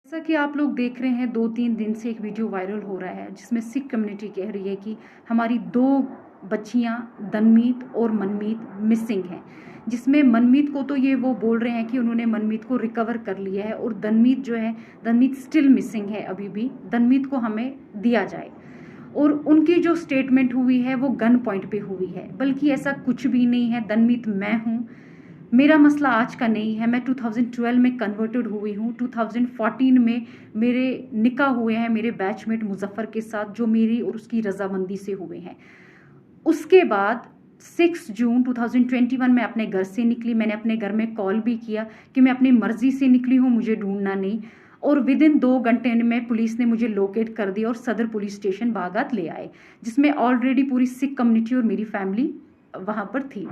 जैसा कि आप लोग देख रहे हैं 2-3 दिन से एक वीडियो वायरल हो रहा है जिसमें सिख कम्युनिटी कह रही है कि हमारी 2 बच्चियां दनमीत और मनमीत मिसिंग हैं। जिसमें मनमीत को तो ये वो बोल रहे हैं कि उन्होंने मनमीत को रिकवर कर लिया है और दनमीत जो है दनमीत स्टिल मिसिंग है। अभी भी दनमीत को हमें दिया जाए। और उनकी जो स्टेटमेंट हुई है वो गन पॉइंट पे हुई है, बल्कि ऐसा कुछ भी नहीं है। दनमीत मैं हूँ, मेरा मसला आज का नहीं है। मैं 2012 में कन्वर्टेड हुई हूँ। 2014 में मेरे निकाह हुए हैं मेरे बैचमेट मुजफ्फर के साथ, जो मेरी और उसकी रजामंदी से हुए हैं। उसके बाद 6 जून 2021 में अपने घर से निकली। मैंने अपने घर में कॉल भी किया कि मैं अपनी मर्जी से निकली हूँ, मुझे ढूंढना नहीं। और विद इन 2 घंटे में पुलिस ने मुझे लोकेट कर दिया और सदर पुलिस स्टेशन बागात ले आए, जिसमें ऑलरेडी पूरी सिख कम्युनिटी और मेरी फैमिली वहाँ पर थी।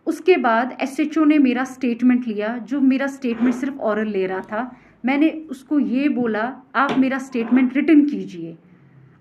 उसके बाद एसएचओ ने मेरा स्टेटमेंट लिया, जो मेरा स्टेटमेंट सिर्फ ऑरल ले रहा था। मैंने उसको ये बोला, आप मेरा स्टेटमेंट रिटन कीजिए,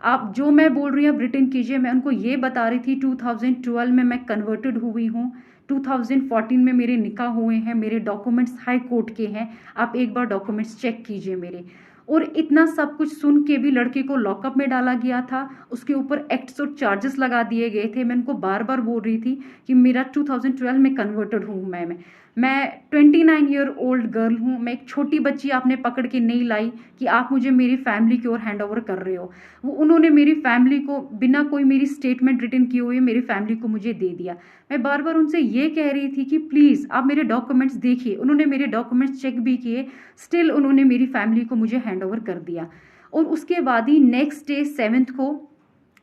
आप जो मैं बोल रही हूँ आप रिटन कीजिए। मैं उनको ये बता रही थी 2012 में मैं कन्वर्टेड हुई हूँ, 2014 में मेरे निकाह हुए हैं, मेरे डॉक्यूमेंट्स हाई कोर्ट के हैं, आप एक बार डॉक्यूमेंट्स चेक कीजिए मेरे। और इतना सब कुछ सुन के भी लड़के को लॉकअप में डाला गया था, उसके ऊपर एक्ट्स और चार्जेस लगा दिए गए थे। मैं उनको बार बार बोल रही थी कि मेरा 2012 में कन्वर्टेड हूँ मैं 29 ईयर ओल्ड गर्ल हूँ। मैं एक छोटी बच्ची आपने पकड़ के नहीं लाई कि आप मुझे मेरी फैमिली की ओर हैंड ओवर कर रहे हो। वो उन्होंने मेरी फैमिली को बिना कोई मेरी स्टेटमेंट रिटन किए हुए मेरी फैमिली को मुझे दे दिया। मैं बार बार उनसे ये कह रही थी कि प्लीज़ आप मेरे डॉक्यूमेंट्स देखिए। उन्होंने मेरे डॉक्यूमेंट्स चेक भी किए, स्टिल उन्होंने मेरी फैमिली को मुझे हैंड ओवर कर दिया। और उसके बाद ही नेक्स्ट डे 7 को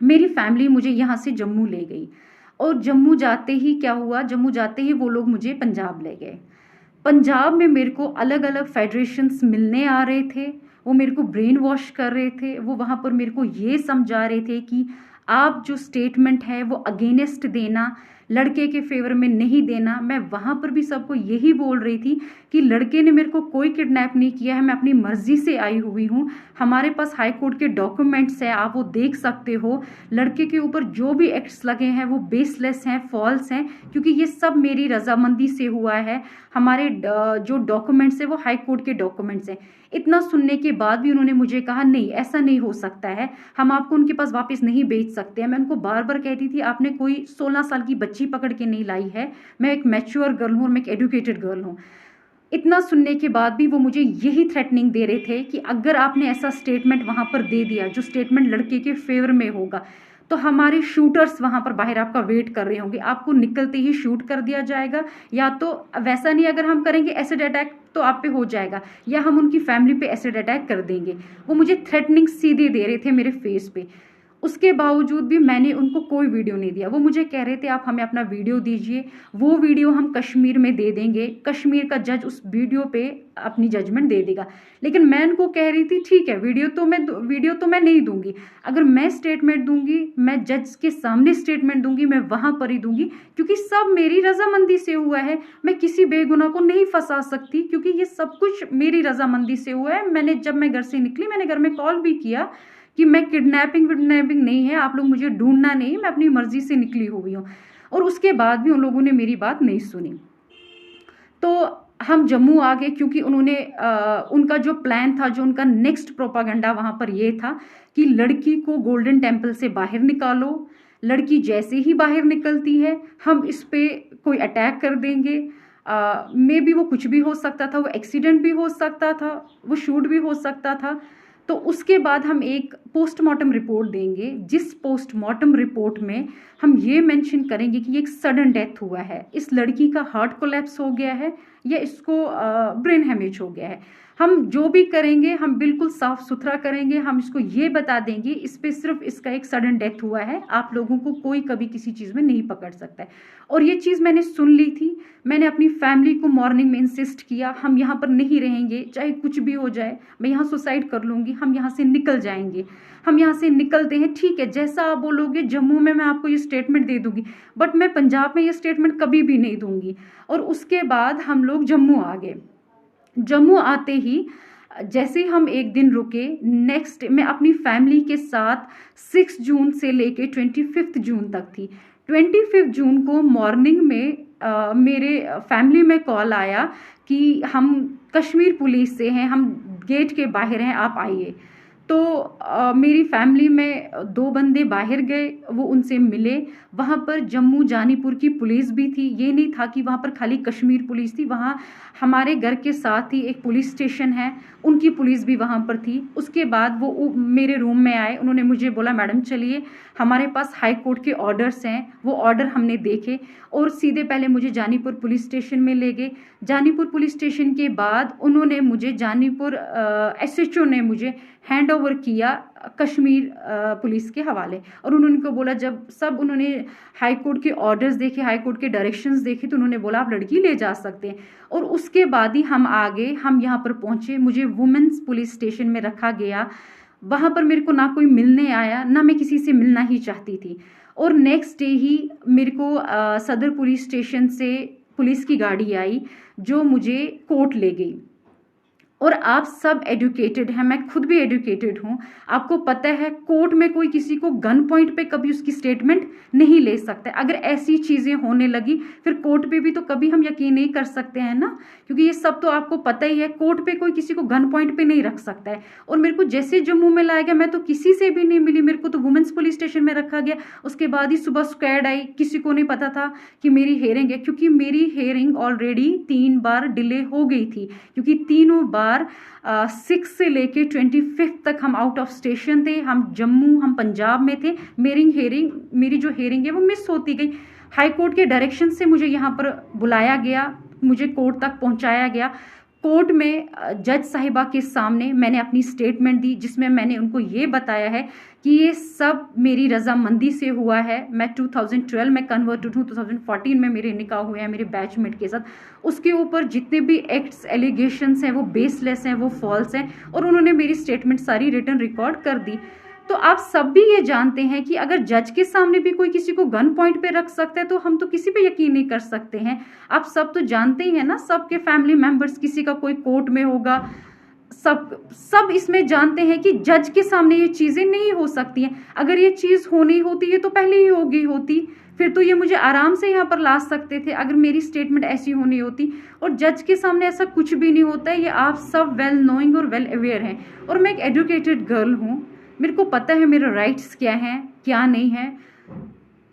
मेरी फैमिली मुझे यहाँ से जम्मू ले गई। और जम्मू जाते ही क्या हुआ, जम्मू जाते ही वो लोग मुझे पंजाब ले गए। पंजाब में मेरे को अलग अलग फेडरेशंस मिलने आ रहे थे, वो मेरे को ब्रेन वॉश कर रहे थे। वो वहाँ पर मेरे को ये समझा रहे थे कि आप जो स्टेटमेंट है वो अगेंस्ट देना, लड़के के फेवर में नहीं देना। मैं वहाँ पर भी सबको यही बोल रही थी कि लड़के ने मेरे को कोई किडनैप नहीं किया है, मैं अपनी मर्जी से आई हुई हूँ। हमारे पास हाई कोर्ट के डॉक्यूमेंट्स है, आप वो देख सकते हो। लड़के के ऊपर जो भी एक्ट्स लगे हैं वो बेसलेस हैं, फॉल्स हैं, क्योंकि ये सब मेरी रजामंदी से हुआ है। हमारे जो डॉक्यूमेंट्स है वो हाई कोर्ट के डॉक्यूमेंट्स हैं। इतना सुनने के बाद भी उन्होंने मुझे कहा नहीं, ऐसा नहीं हो सकता है, हम आपको उनके पास वापस नहीं भेज सकते हैं। मैं उनको बार बार कहती थी आपने कोई 16 साल की बच्ची पकड़ के नहीं लाई है, मैं एक मैच्योर गर्ल हूँ और मैं एक एजुकेटेड गर्ल हूँ। इतना सुनने के बाद भी वो मुझे यही थ्रेटनिंग दे रहे थे कि अगर आपने ऐसा स्टेटमेंट वहाँ पर दे दिया जो स्टेटमेंट लड़के के फेवर में होगा, तो हमारे शूटर्स वहाँ पर बाहर आपका वेट कर रहे होंगे, आपको निकलते ही शूट कर दिया जाएगा, या तो वैसा नहीं अगर हम करेंगे एसिड अटैक तो आप पे हो जाएगा, या हम उनकी फैमिली पे एसिड अटैक कर देंगे। वो मुझे थ्रेटनिंग सीधे दे रहे थे मेरे फेस पे। उसके बावजूद भी मैंने उनको कोई वीडियो नहीं दिया। वो मुझे कह रहे थे आप हमें अपना वीडियो दीजिए, वो वीडियो हम कश्मीर में दे देंगे, कश्मीर का जज उस वीडियो पे अपनी जजमेंट दे देगा। लेकिन मैं उनको कह रही थी ठीक है, वीडियो तो मैं नहीं दूंगी। अगर मैं स्टेटमेंट दूंगी, मैं जज के सामने स्टेटमेंट दूंगी, मैं वहां पर ही दूंगी, क्योंकि सब मेरी रजामंदी से हुआ है। मैं किसी बेगुनाह को नहीं फंसा सकती, क्योंकि ये सब कुछ मेरी रजामंदी से हुआ है। जब मैं घर से निकली मैंने घर में कॉल भी किया कि मैं किडनैपिंग नहीं है, आप लोग मुझे ढूंढना नहीं, मैं अपनी मर्जी से निकली हुई हूँ। और उसके बाद भी उन लोगों ने मेरी बात नहीं सुनी। तो हम जम्मू आ गए, क्योंकि उन्होंने उनका जो प्लान था, जो उनका नेक्स्ट प्रोपागेंडा वहाँ पर ये था कि लड़की को गोल्डन टेम्पल से बाहर निकालो। लड़की जैसे ही बाहर निकलती है हम इस पे कोई अटैक कर देंगे। मे बी वो कुछ भी हो सकता था, वो एक्सीडेंट भी हो सकता था, वो शूट भी हो सकता था। तो उसके बाद हम एक पोस्टमार्टम रिपोर्ट देंगे, जिस पोस्टमार्टम रिपोर्ट में हम ये मेंशन करेंगे कि ये एक सडन डेथ हुआ है, इस लड़की का हार्ट कोलैप्स हो गया है या इसको ब्रेन हेमेज हो गया है। हम जो भी करेंगे हम बिल्कुल साफ सुथरा करेंगे। हम इसको ये बता देंगे इस पे सिर्फ इसका एक सडन डेथ हुआ है, आप लोगों को कोई कभी किसी चीज़ में नहीं पकड़ सकता है। और ये चीज़ मैंने सुन ली थी। मैंने अपनी फैमिली को मॉर्निंग में इंसिस्ट किया हम यहाँ पर नहीं रहेंगे, चाहे कुछ भी हो जाए, मैं यहाँ सुसाइड कर लूँगी, हम यहाँ से निकल जाएंगे। हम यहाँ से निकलते हैं, ठीक है, जैसा आप बोलोगे जम्मू में मैं आपको ये स्टेटमेंट दे दूंगी, बट मैं पंजाब में ये स्टेटमेंट कभी भी नहीं दूंगी। और उसके बाद हम लोग जम्मू आ गए। जम्मू आते ही जैसे हम एक दिन रुके, नेक्स्ट मैं अपनी फैमिली के साथ 6 जून से लेके 25 जून तक थी। 25 जून को मॉर्निंग में मेरे फैमिली में कॉल आया कि हम कश्मीर पुलिस से हैं, हम गेट के बाहर हैं, आप आइए। तो मेरी फैमिली में 2 बंदे बाहर गए, वो उनसे मिले। वहाँ पर जम्मू जानीपुर की पुलिस भी थी, ये नहीं था कि वहाँ पर खाली कश्मीर पुलिस थी, वहाँ हमारे घर के साथ ही एक पुलिस स्टेशन है, उनकी पुलिस भी वहाँ पर थी। उसके बाद वो मेरे रूम में आए, उन्होंने मुझे बोला मैडम चलिए, हमारे पास हाई कोर्ट के ऑर्डर्स हैं। वो ऑर्डर हमने देखे और सीधे पहले मुझे जानीपुर पुलिस स्टेशन में ले गए। जानीपुर पुलिस स्टेशन के बाद उन्होंने मुझे जानीपुर SHO ने मुझे हैंड ओवर किया कश्मीर पुलिस के हवाले। और उन्होंने को बोला, जब सब उन्होंने हाई कोर्ट के ऑर्डर्स देखे, हाई कोर्ट के डायरेक्शंस देखे, तो उन्होंने बोला आप लड़की ले जा सकते हैं। और उसके बाद ही हम आगे हम यहाँ पर पहुँचे, मुझे वुमेन्स पुलिस स्टेशन में रखा गया। वहाँ पर मेरे को ना कोई मिलने आया, ना मैं किसी से मिलना ही चाहती थी। और नेक्स्ट डे ही मेरे को सदर पुलिस स्टेशन से पुलिस की गाड़ी आई जो मुझे कोर्ट ले गई। और आप सब एजुकेटेड हैं, मैं खुद भी एजुकेटेड हूँ, आपको पता है कोर्ट में कोई किसी को गन पॉइंट पे कभी उसकी स्टेटमेंट नहीं ले सकता। अगर ऐसी चीज़ें होने लगी फिर कोर्ट पे भी तो कभी हम यकीन नहीं कर सकते हैं ना, क्योंकि ये सब तो आपको पता ही है, कोर्ट पे कोई किसी को गन पॉइंट पे नहीं रख सकता है। और मेरे को जैसे जम्मू में लाया गया, मैं तो किसी से भी नहीं मिली, मेरे को तो वुमेन्स पुलिस स्टेशन में रखा गया। उसके बाद ही सुबह स्क्वाड आई, किसी को नहीं पता था कि मेरी हेयरिंग है, क्योंकि मेरी हेयरिंग ऑलरेडी 3 बार डिले हो गई थी, क्योंकि तीनों बार 6 से लेके 25 तक हम आउट ऑफ स्टेशन थे, हम जम्मू, हम पंजाब में थे। मेरी जो हेयरिंग है वो मिस होती गई। हाई कोर्ट के डायरेक्शन से मुझे यहाँ पर बुलाया गया, मुझे कोर्ट तक पहुँचाया गया। कोर्ट में जज साहिबा के सामने मैंने अपनी स्टेटमेंट दी, जिसमें मैंने उनको ये बताया है कि ये सब मेरी रजामंदी से हुआ है। मैं 2012 में कन्वर्टेड हूँ, 2014 में मेरे निकाह हुए हैं मेरे बैचमेट के साथ। उसके ऊपर जितने भी एक्ट्स एलिगेशंस हैं वो बेसलेस हैं, वो फॉल्स हैं। और उन्होंने मेरी स्टेटमेंट सारी रिटर्न रिकॉर्ड कर दी। तो आप सब भी ये जानते हैं कि अगर जज के सामने भी कोई किसी को गन पॉइंट पे रख सकता है तो हम तो किसी पे यकीन नहीं कर सकते हैं। आप सब तो जानते ही हैं ना, सबके फैमिली मेंबर्स, किसी का कोई कोर्ट में होगा, सब इसमें जानते हैं कि जज के सामने ये चीज़ें नहीं हो सकती हैं। अगर ये चीज़ होनी होती है तो पहले ही हो गई होती, फिर तो ये मुझे आराम से यहाँ पर ला सकते थे अगर मेरी स्टेटमेंट ऐसी होनी होती। और जज के सामने ऐसा कुछ भी नहीं होता है, ये आप सब वेल नोइंग और वेल अवेयर हैं। और मैं एक एजुकेटेड गर्ल हूँ, मेरे को पता है मेरे राइट्स क्या हैं क्या नहीं है।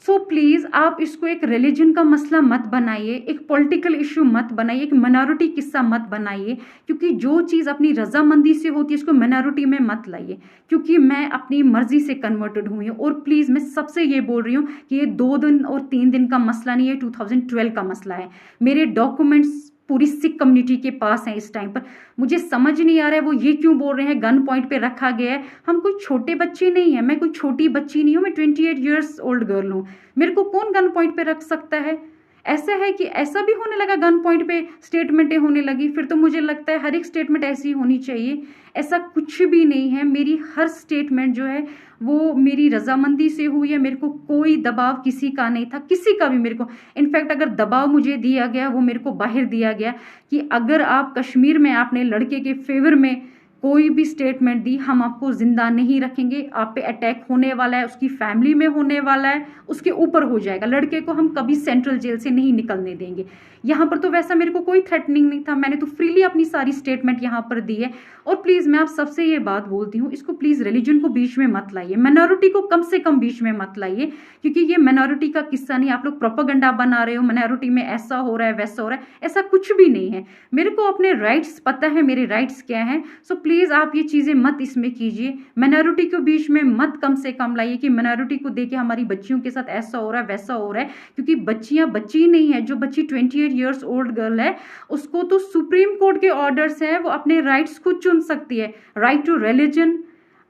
सो प्लीज़ आप इसको एक रिलीजन का मसला मत बनाइए, एक पॉलिटिकल इशू मत बनाइए, एक माइनॉरिटी किस्सा मत बनाइए, क्योंकि जो चीज़ अपनी रजामंदी से होती है इसको माइनॉरिटी में मत लाइए। क्योंकि मैं अपनी मर्जी से कन्वर्टेड हुई हूँ। और प्लीज़ मैं सबसे ये बोल रही हूँ कि ये 2 दिन और 3 दिन का मसला नहीं है, 2012 का मसला है। मेरे डॉक्यूमेंट्स पूरी सिख कम्युनिटी के पास है इस टाइम पर। मुझे समझ नहीं आ रहा है वो ये क्यों बोल रहे हैं गन पॉइंट पे रखा गया है। हम कोई छोटे बच्चे नहीं है, मैं कोई छोटी बच्ची नहीं हूँ, मैं 28 ईयर्स ओल्ड गर्ल हूँ। मेरे को कौन गन पॉइंट पे रख सकता है? ऐसा है कि ऐसा भी होने लगा, गन पॉइंट पे स्टेटमेंटें होने लगी, फिर तो मुझे लगता है हर एक स्टेटमेंट ऐसी होनी चाहिए। ऐसा कुछ भी नहीं है, मेरी हर स्टेटमेंट जो है वो मेरी रजामंदी से हुई है। मेरे को कोई दबाव किसी का नहीं था, किसी का भी मेरे को। इनफैक्ट अगर दबाव मुझे दिया गया वो मेरे को बाहर दिया गया कि अगर आप कश्मीर में आपने लड़के के फेवर में कोई भी स्टेटमेंट दी, हम आपको जिंदा नहीं रखेंगे, आप पे अटैक होने वाला है, उसकी फैमिली में होने वाला है, उसके ऊपर हो जाएगा। लड़के को हम कभी सेंट्रल जेल से नहीं निकलने देंगे। यहाँ पर तो वैसा मेरे को कोई थ्रेटनिंग नहीं था, मैंने तो फ्रीली अपनी सारी स्टेटमेंट यहाँ पर दी है। और प्लीज़ मैं आप सबसे ये बात बोलती हूँ, इसको प्लीज़ रिलीजन को बीच में मत लाइए, माइनॉरिटी को कम से कम बीच में मत लाइए, क्योंकि ये माइनॉरिटी का किस्सा नहीं। आप लोग प्रोपेगेंडा बना रहे हो, माइनॉरिटी में ऐसा हो रहा है वैसा हो रहा है, ऐसा कुछ भी नहीं है। मेरे को अपने राइट्स पता है, मेरे राइट्स क्या हैं। सो प्लीज़ आप ये चीज़ें मत इसमें कीजिए, माइनॉरिटी को बीच में मत कम से कम लाइए कि माइनॉरिटी को देके हमारी बच्चियों के साथ ऐसा हो रहा है वैसा हो रहा है। क्योंकि बच्चियां बच्ची नहीं है, जो बच्ची 28 ईयर्स ओल्ड गर्ल है उसको तो सुप्रीम कोर्ट के ऑर्डर्स हैं, वो अपने राइट्स खुद चुन सकती है। Right to religion,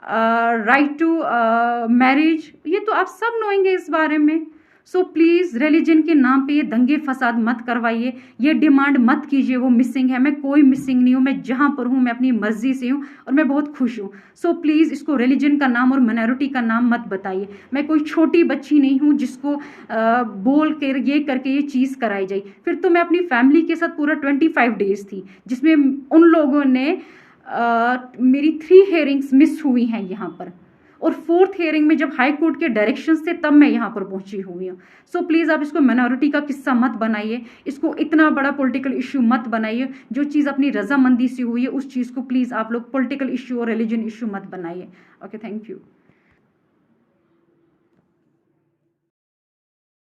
right to marriage, ये तो आप सब नोएंगे इस बारे में। सो प्लीज़ रिलीजन के नाम पे ये दंगे फसाद मत करवाइए, ये डिमांड मत कीजिए वो मिसिंग है। मैं कोई मिसिंग नहीं हूँ, मैं जहाँ पर हूँ मैं अपनी मर्जी से हूँ और मैं बहुत खुश हूँ। सो प्लीज़ इसको रिलीजन का नाम और माइनॉरिटी का नाम मत बताइए। मैं कोई छोटी बच्ची नहीं हूँ जिसको बोल कर ये करके ये चीज़ कराई जाए। फिर तो मैं अपनी फैमिली के साथ पूरा 25 डेज थी, जिसमें उन लोगों ने मेरी 3 हेयरिंग्स मिस हुई हैं यहाँ पर। और 4th हियरिंग में जब हाई कोर्ट के डायरेक्शन से तब मैं यहाँ पर पहुंची हुई हूँ। सो प्लीज़ आप इसको माइनॉरिटी का किस्सा मत बनाइए, इसको इतना बड़ा पॉलिटिकल इशू मत बनाइए। जो चीज़ अपनी रजामंदी से हुई है उस चीज़ को प्लीज़ आप लोग पॉलिटिकल इशू और रिलीजन इशू मत बनाइए। Okay, thank you.